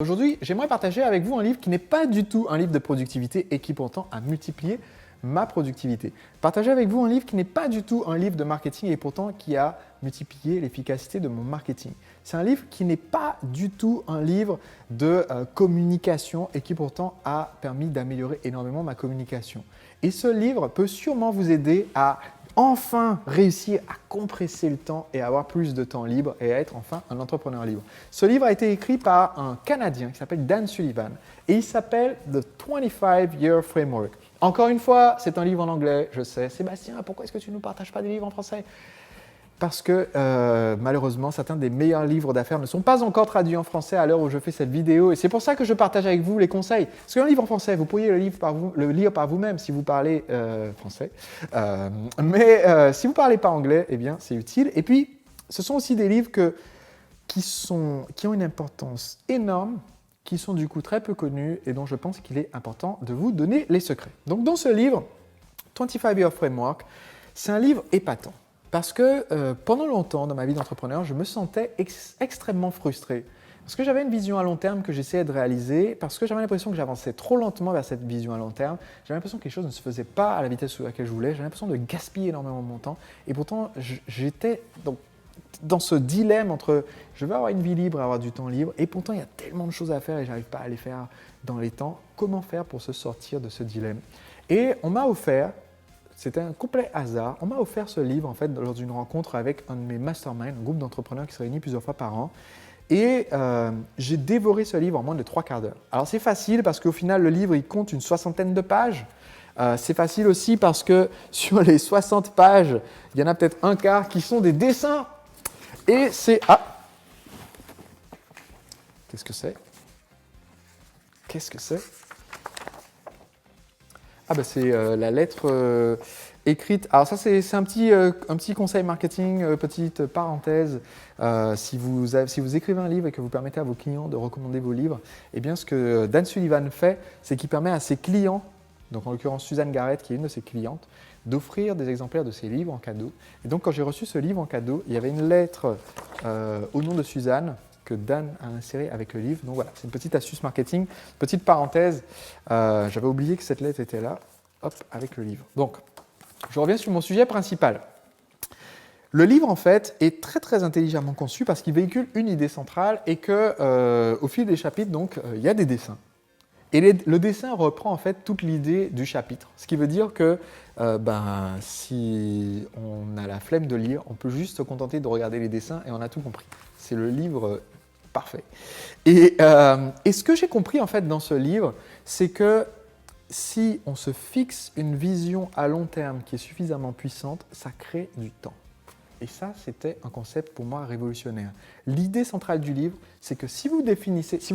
Aujourd'hui, j'aimerais partager avec vous un livre qui n'est pas du tout un livre de productivité et qui pourtant a multiplié ma productivité. Partager avec vous un livre qui n'est pas du tout un livre de marketing et pourtant qui a multiplié l'efficacité de mon marketing. C'est un livre qui n'est pas du tout un livre de communication et qui pourtant a permis d'améliorer énormément ma communication. Et ce livre peut sûrement vous aider à enfin réussir à compresser le temps et à avoir plus de temps libre et à être enfin un entrepreneur libre. Ce livre a été écrit par un Canadien qui s'appelle Dan Sullivan et il s'appelle The 25-Year Framework. Encore une fois, c'est un livre en anglais, je sais. Sébastien, pourquoi est-ce que tu ne nous partages pas des livres en français ? Parce que malheureusement, certains des meilleurs livres d'affaires ne sont pas encore traduits en français à l'heure où je fais cette vidéo. Et c'est pour ça que je partage avec vous les conseils. Parce qu'un livre en français, vous pourriez le lire par vous-même si vous parlez français. Mais si vous ne parlez pas anglais, eh bien, c'est utile. Et puis, ce sont aussi des livres qui ont une importance énorme, qui sont du coup très peu connus et dont je pense qu'il est important de vous donner les secrets. Donc, dans ce livre, 25-Year Framework, c'est un livre épatant. Parce que pendant longtemps dans ma vie d'entrepreneur, je me sentais extrêmement frustré. Parce que j'avais une vision à long terme que j'essayais de réaliser, parce que j'avais l'impression que j'avançais trop lentement vers cette vision à long terme. J'avais l'impression que les choses ne se faisaient pas à la vitesse à laquelle je voulais. J'avais l'impression de gaspiller énormément de mon temps. Et pourtant, j'étais dans ce dilemme entre je veux avoir une vie libre et avoir du temps libre. Et pourtant, il y a tellement de choses à faire et je n'arrive pas à les faire dans les temps. Comment faire pour se sortir de ce dilemme ? Et on m'a offert… C'était un complet hasard. On m'a offert ce livre en fait lors d'une rencontre avec un de mes masterminds, un groupe d'entrepreneurs qui se réunit plusieurs fois par an. Et j'ai dévoré ce livre en moins de 3 quarts d'heure. Alors c'est facile parce qu'au final, le livre il compte une 60aine de pages. C'est facile aussi parce que sur les 60 pages, il y en a peut-être un quart qui sont des dessins. Et c'est… Ah ! Qu'est-ce que c'est ? Qu'est-ce que c'est ? Ah bah c'est la lettre écrite. Alors ça c'est un petit conseil marketing, petite parenthèse. Si vous écrivez un livre et que vous permettez à vos clients de recommander vos livres, eh bien ce que Dan Sullivan fait, c'est qu'il permet à ses clients, donc en l'occurrence Suzanne Garrett qui est une de ses clientes, d'offrir des exemplaires de ses livres en cadeau. Et donc quand j'ai reçu ce livre en cadeau, il y avait une lettre au nom de Suzanne que Dan a inséré avec le livre. Donc voilà, c'est une petite astuce marketing, petite parenthèse. J'avais oublié que cette lettre était là, hop, avec le livre. Donc, je reviens sur mon sujet principal. Le livre, en fait, est très très intelligemment conçu parce qu'il véhicule une idée centrale et qu'au fil des chapitres, donc, il y a des dessins. Et le dessin reprend en fait toute l'idée du chapitre. Ce qui veut dire que si on a la flemme de lire, on peut juste se contenter de regarder les dessins et on a tout compris. C'est le livre parfait. Et ce que j'ai compris en fait dans ce livre, c'est que si on se fixe une vision à long terme qui est suffisamment puissante, ça crée du temps. Et ça, c'était un concept pour moi révolutionnaire. L'idée centrale du livre, c'est que si vous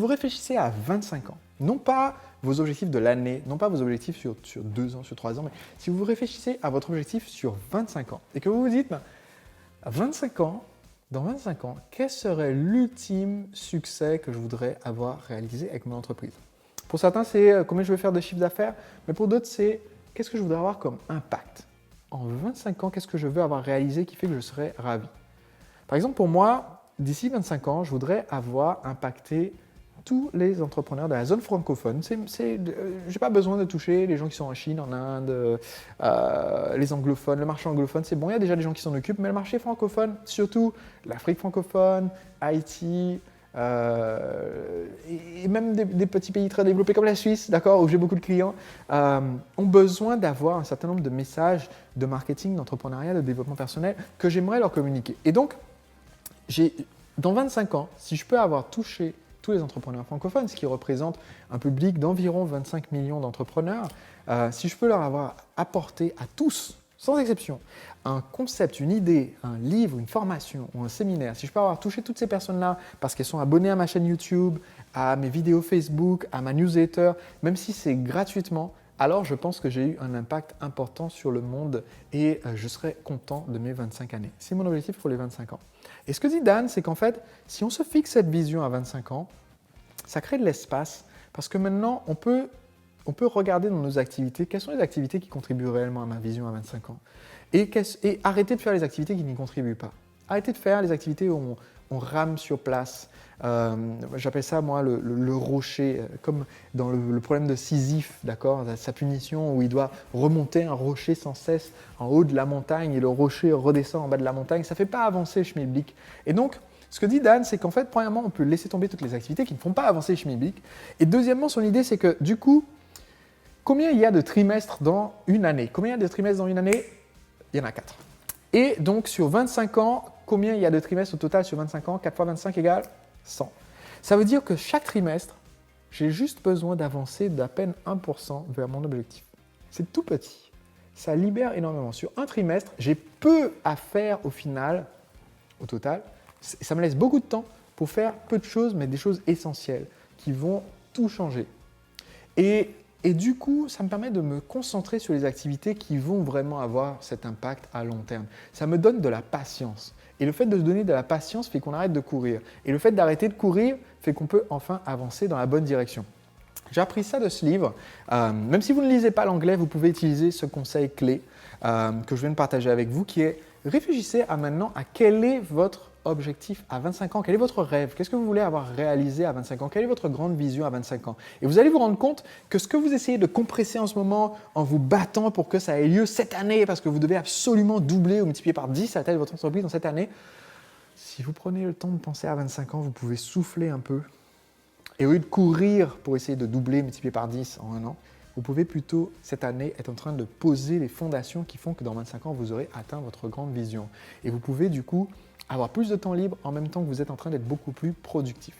réfléchissez à 25 ans, non pas vos objectifs de l'année, non pas vos objectifs sur 2 ans, sur 3 ans, mais si vous réfléchissez à votre objectif sur 25 ans et que vous vous dites, à 25 ans, dans 25 ans, quel serait l'ultime succès que je voudrais avoir réalisé avec mon entreprise ? Pour certains, c'est combien je veux faire de chiffre d'affaires, mais pour d'autres, c'est qu'est-ce que je voudrais avoir comme impact ? En 25 ans, qu'est-ce que je veux avoir réalisé qui fait que je serais ravi ? Par exemple, pour moi, d'ici 25 ans, je voudrais avoir impacté tous les entrepreneurs de la zone francophone. Je n'ai pas besoin de toucher les gens qui sont en Chine, en Inde, les anglophones, le marché anglophone, c'est bon, il y a déjà des gens qui s'en occupent, mais le marché francophone, surtout l'Afrique francophone, Haïti, et même des petits pays très développés comme la Suisse, d'accord, où j'ai beaucoup de clients, ont besoin d'avoir un certain nombre de messages de marketing, d'entrepreneuriat, de développement personnel que j'aimerais leur communiquer. Et donc, dans 25 ans, si je peux avoir touché tous les entrepreneurs francophones, ce qui représente un public d'environ 25 millions d'entrepreneurs, si je peux leur avoir apporté à tous, sans exception, un concept, une idée, un livre, une formation ou un séminaire, si je peux avoir touché toutes ces personnes-là parce qu'elles sont abonnées à ma chaîne YouTube, à mes vidéos Facebook, à ma newsletter, même si c'est gratuitement, alors je pense que j'ai eu un impact important sur le monde et je serai content de mes 25 années. C'est mon objectif pour les 25 ans. Et ce que dit Dan, c'est qu'en fait, si on se fixe cette vision à 25 ans, ça crée de l'espace parce que maintenant, on peut regarder dans nos activités quelles sont les activités qui contribuent réellement à ma vision à 25 ans et arrêter de faire les activités qui n'y contribuent pas. Arrêter de faire les activités où on rame sur place. J'appelle ça, moi, le rocher, comme dans le problème de Sisyphe, d'accord, sa punition où il doit remonter un rocher sans cesse en haut de la montagne et le rocher redescend en bas de la montagne. Ça ne fait pas avancer le schmilblick. Et donc, ce que dit Dan, c'est qu'en fait, premièrement, on peut laisser tomber toutes les activités qui ne font pas avancer le schmilblick. Et deuxièmement, son idée, c'est que du coup, combien il y a de trimestres dans une année? Combien il y a de trimestres dans une année? Il y en a 4. Et donc, sur 25 ans, combien il y a de trimestres au total sur 25 ans? 4 fois 25 égale 100. Ça veut dire que chaque trimestre, j'ai juste besoin d'avancer d'à peine 1% vers mon objectif. C'est tout petit. Ça libère énormément. Sur un trimestre, j'ai peu à faire au final, au total. Ça me laisse beaucoup de temps pour faire peu de choses, mais des choses essentielles qui vont tout changer. Et du coup, ça me permet de me concentrer sur les activités qui vont vraiment avoir cet impact à long terme. Ça me donne de la patience. Et le fait de se donner de la patience fait qu'on arrête de courir. Et le fait d'arrêter de courir fait qu'on peut enfin avancer dans la bonne direction. J'ai appris ça de ce livre. Même si vous ne lisez pas l'anglais, vous pouvez utiliser ce conseil clé que je viens de partager avec vous, qui est réfléchissez à maintenant à quel est votre objectif à 25 ans, quel est votre rêve, qu'est-ce que vous voulez avoir réalisé à 25 ans, quelle est votre grande vision à 25 ans. Et vous allez vous rendre compte que ce que vous essayez de compresser en ce moment en vous battant pour que ça ait lieu cette année, parce que vous devez absolument doubler ou multiplier par 10 la taille de votre entreprise dans cette année, si vous prenez le temps de penser à 25 ans, vous pouvez souffler un peu. Et au lieu de courir pour essayer de doubler, multiplier par 10 en un an, vous pouvez plutôt, cette année, être en train de poser les fondations qui font que dans 25 ans, vous aurez atteint votre grande vision. Et vous pouvez du coup avoir plus de temps libre en même temps que vous êtes en train d'être beaucoup plus productif.